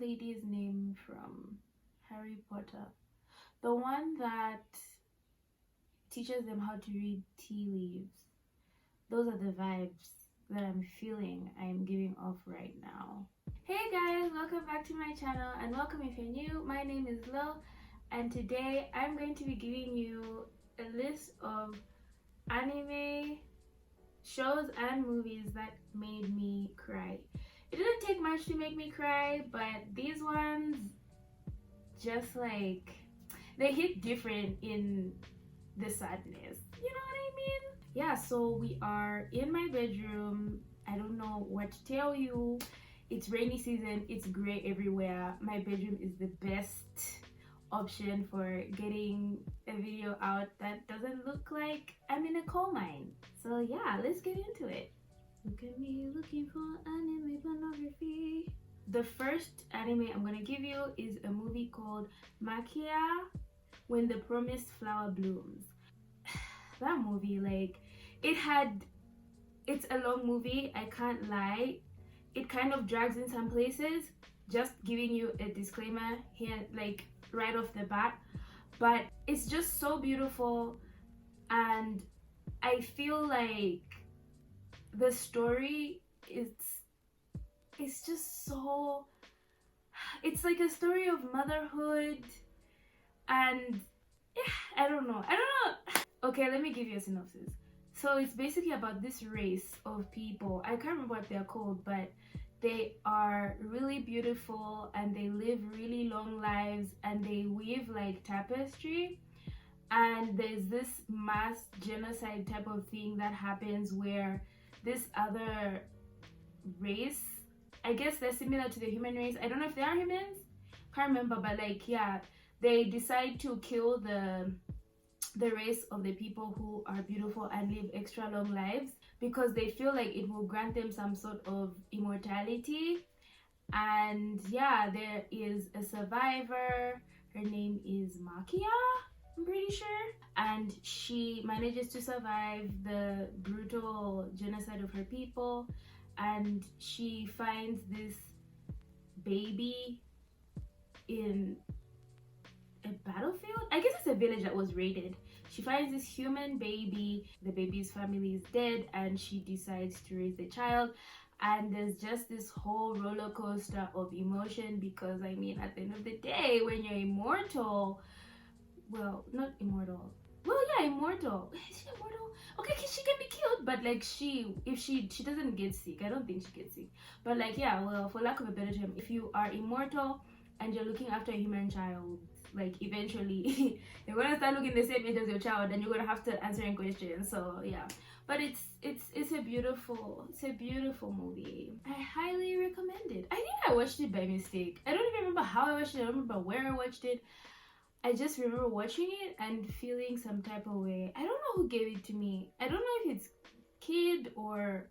lady's name from Harry Potter? The one that teaches them how to read tea leaves. Those are the vibes that I'm feeling I'm giving off right now. Hey guys, welcome back to my channel and welcome if you're new. My name is Lil and today I'm going to be giving you a list of anime shows and movies that made me cry. It didn't take much to make me cry, but these ones just like they hit different in the sadness. You know what I mean? Yeah, so we are in my bedroom. I don't know what to tell you. It's rainy season, it's gray everywhere. My bedroom is the best option for getting a video out that doesn't look like I'm in a coal mine. So yeah, let's get into it. Look at me looking for anime pornography. The first anime I'm gonna give you is a movie called Maquia, When the Promised Flower Blooms. That movie, like, it's a long movie, I can't lie. It kind of drags in some places, just giving you a disclaimer here, like right off the bat. But it's just so beautiful, and I feel like the story it's just so, it's like a story of motherhood, and yeah, I don't know. Okay, let me give you a synopsis. So it's basically about this race of people. I can't remember what they're called, but they are really beautiful and they live really long lives and they weave like tapestry. And there's this mass genocide type of thing that happens where this other race, I guess they're similar to the human race. I don't know if they are humans, can't remember, but like, yeah, they decide to kill the race of the people who are beautiful and live extra long lives because they feel like it will grant them some sort of immortality. And yeah, there is a survivor. Her name is Maquia, I'm pretty sure, and she manages to survive the brutal genocide of her people. And she finds this baby in a battlefield. I guess it's a village that was raided. She finds this human baby. The baby's family is dead, and she decides to raise the child. And there's just this whole roller coaster of emotion because, I mean, at the end of the day, when you're immortal, well, not immortal. Well, yeah, immortal. Is she immortal? Okay, she can be killed, but like if she doesn't get sick. I don't think she gets sick. But like, yeah, well, for lack of a better term, if you are immortal and you're looking after a human child, like eventually you're gonna start looking the same age as your child and you're gonna have to answer questions. So yeah, but it's a beautiful movie. I highly recommend it. I think I watched it by mistake. I don't even remember how I watched it. I don't remember where I watched it. I just remember watching it and feeling some type of way. I don't know who gave it to me. I don't know if it's kid or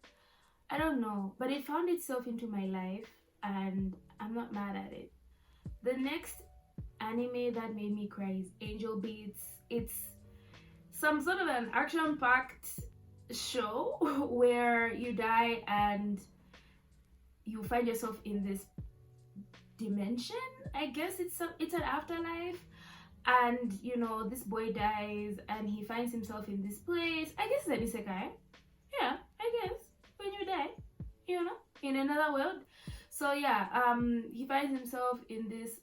I don't know, but it found itself into my life and I'm not mad at it. The next anime that made me cry is Angel Beats. It's some sort of an action-packed show where you die and you find yourself in this dimension. I guess it's an afterlife, and you know, this boy dies and he finds himself in this place. I guess it's an isekai. Yeah, I guess when you die, you know, in another world. So yeah, he finds himself in this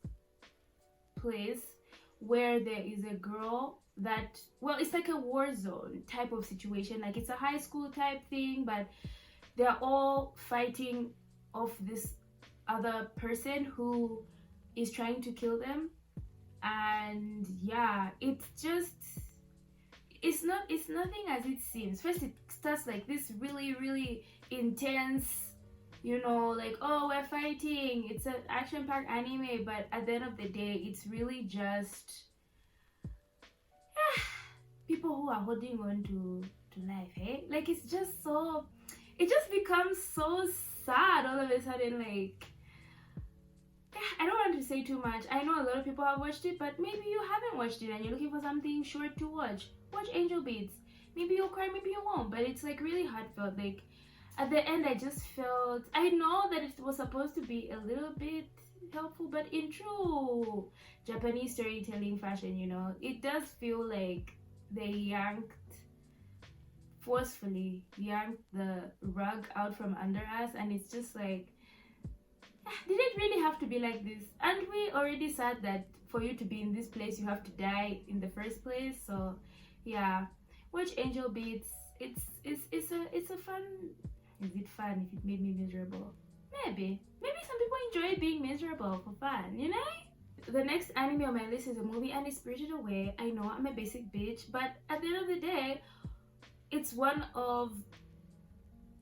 place where there is a girl that, well, it's like a war zone type of situation, like it's a high school type thing, but they're all fighting off this other person who is trying to kill them. And yeah, it's nothing as it seems. First it starts like this really intense, you know, like, oh, we're fighting, it's an action-packed anime, but at the end of the day, it's really just people who are holding on to life, hey? Like, it just becomes so sad all of a sudden. Like, I don't want to say too much. I know a lot of people have watched it, but maybe you haven't watched it and you're looking for something short to watch. Watch Angel Beats. Maybe you'll cry, maybe you won't, but it's like really heartfelt. Like, at the end, I just felt, I know that it was supposed to be a little bit helpful, but in true Japanese storytelling fashion, it does feel like they forcefully yanked the rug out from under us, and it's just like, did it really have to be like this? And we already said that for you to be in this place you have to die in the first place. So yeah, watch Angel Beats. It's a fun. Is it fun if it made me miserable? Maybe some people enjoy being miserable for fun. The next anime on my list is a movie, and it's Spirited Away. I know I'm a basic bitch, but at the end of the day, it's one of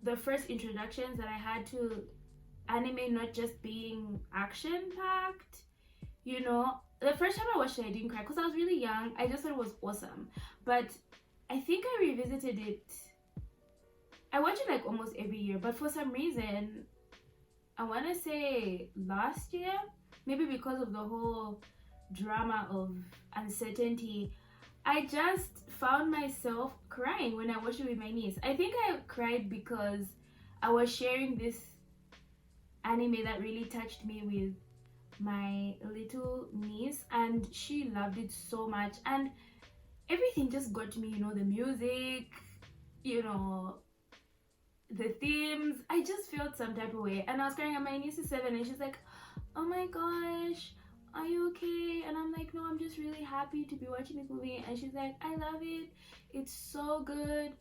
the first introductions that I had to anime, not just being action packed. The first time I watched it, I didn't cry because I was really young. I just thought it was awesome. But I think I revisited it. I watch it like almost every year, but for some reason, I want to say last year, maybe because of the whole drama of uncertainty, I just found myself crying when I watched it with my niece. I think I cried because I was sharing this anime that really touched me with my little niece, and she loved it so much, and everything just got to me. The music, the themes. I just felt some type of way, and I was crying, and my niece is 7 and she's like, oh my gosh, are you okay? And I'm like, no, I'm just really happy to be watching this movie. And she's like, I love it, it's so good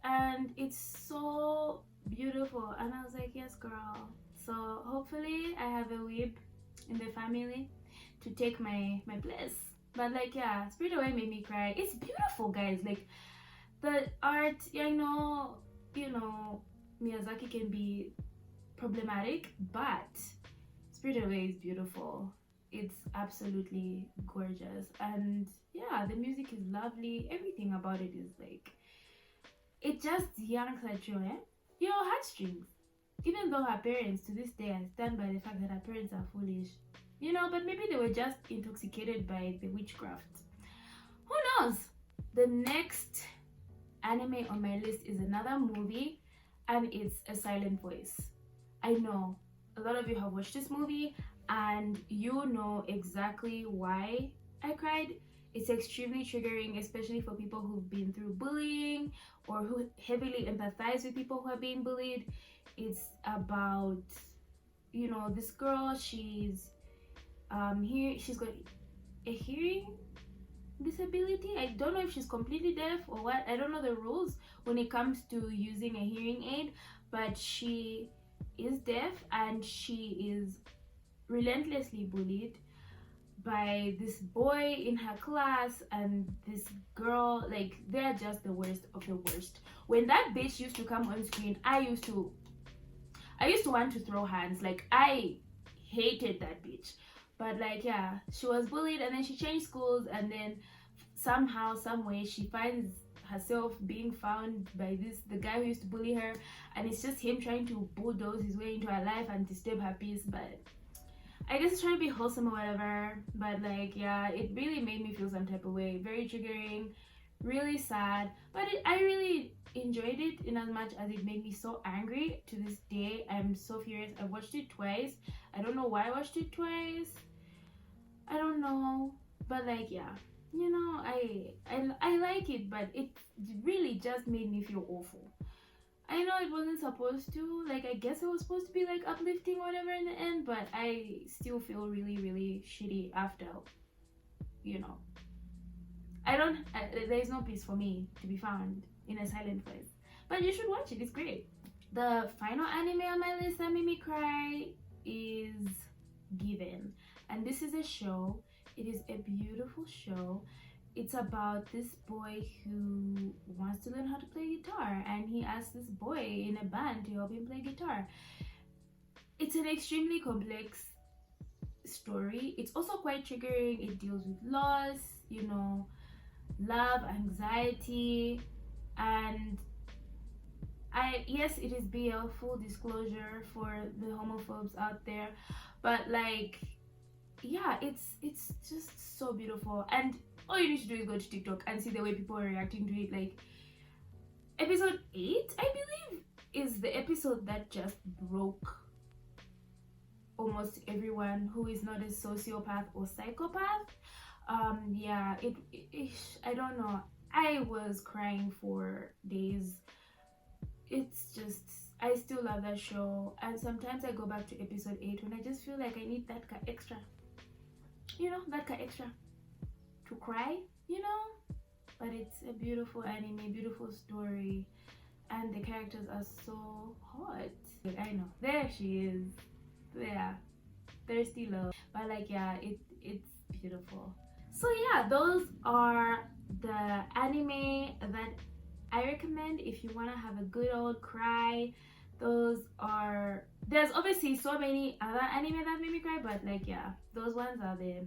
and it's so beautiful. And I was like, yes girl. So hopefully I have a weeb in the family to take my place. But like, yeah, Spirit Away made me cry. It's beautiful, guys. Like, the art, I know, Miyazaki can be problematic, but Spirit Away is beautiful. It's absolutely gorgeous, and yeah, the music is lovely. Everything about it is like, it just yanks at your heartstrings. Even though her parents, to this day, I stand by the fact that her parents are foolish, but maybe they were just intoxicated by the witchcraft. Who knows? The next anime on my list is another movie, and it's A Silent Voice. I know a lot of you have watched this movie and you know exactly why I cried. It's extremely triggering, especially for people who've been through bullying or who heavily empathize with people who are being bullied. It's about, this girl. She's she's got a hearing disability. I don't know if she's completely deaf or what. I don't know the rules when it comes to using a hearing aid, but she is deaf, and she is relentlessly bullied by this boy in her class and this girl. Like, they're just the worst of the worst. When that bitch used to come on screen, I used to want to throw hands. Like, I hated that bitch. But like, yeah, she was bullied, and then she changed schools, and then somehow, some way, she finds herself being found by the guy who used to bully her, and it's just him trying to bulldoze his way into her life and disturb her peace. But I guess it's trying to be wholesome or whatever. But like, yeah, it really made me feel some type of way. Very triggering, really sad, but I really enjoyed it in as much as it made me so angry. To this day, I'm so furious. I watched it twice. I don't know why I watched it twice. I don't know, but like, yeah, I like it, but it really just made me feel awful. I know it wasn't supposed to, like, I guess it was supposed to be like uplifting or whatever in the end, but I still feel really, really shitty after. There's no peace for me to be found in A Silent Voice, but you should watch it. It's great. The final anime on my list that made me cry is Given, and this is a show. It is a beautiful show. It's about this boy who wants to learn how to play guitar, and he asks this boy in a band to help him play guitar. It's an extremely complex story. It's also quite triggering. It deals with loss, love, anxiety, and yes, it is BL, full disclosure for the homophobes out there, but like, yeah, it's just so beautiful. And all you need to do is go to TikTok and see the way people are reacting to it. Like, episode 8, I believe, is the episode that just broke almost everyone who is not a sociopath or psychopath. Yeah, I don't know, I was crying for days. It's just, I still love that show, and sometimes I go back to episode 8 when I just feel like I need that extra, that extra to cry, but it's a beautiful anime, beautiful story, and the characters are so hot. I know, there she is, yeah, thirsty love, but like, yeah, it's beautiful. So yeah, those are the anime that I recommend if you want to have a good old cry. There's obviously so many other anime that made me cry, but like, yeah, those ones are the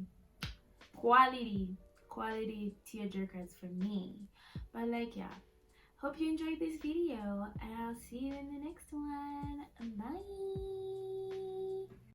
quality tearjerkers for me. But like, yeah, hope you enjoyed this video, and I'll see you in the next one. Bye.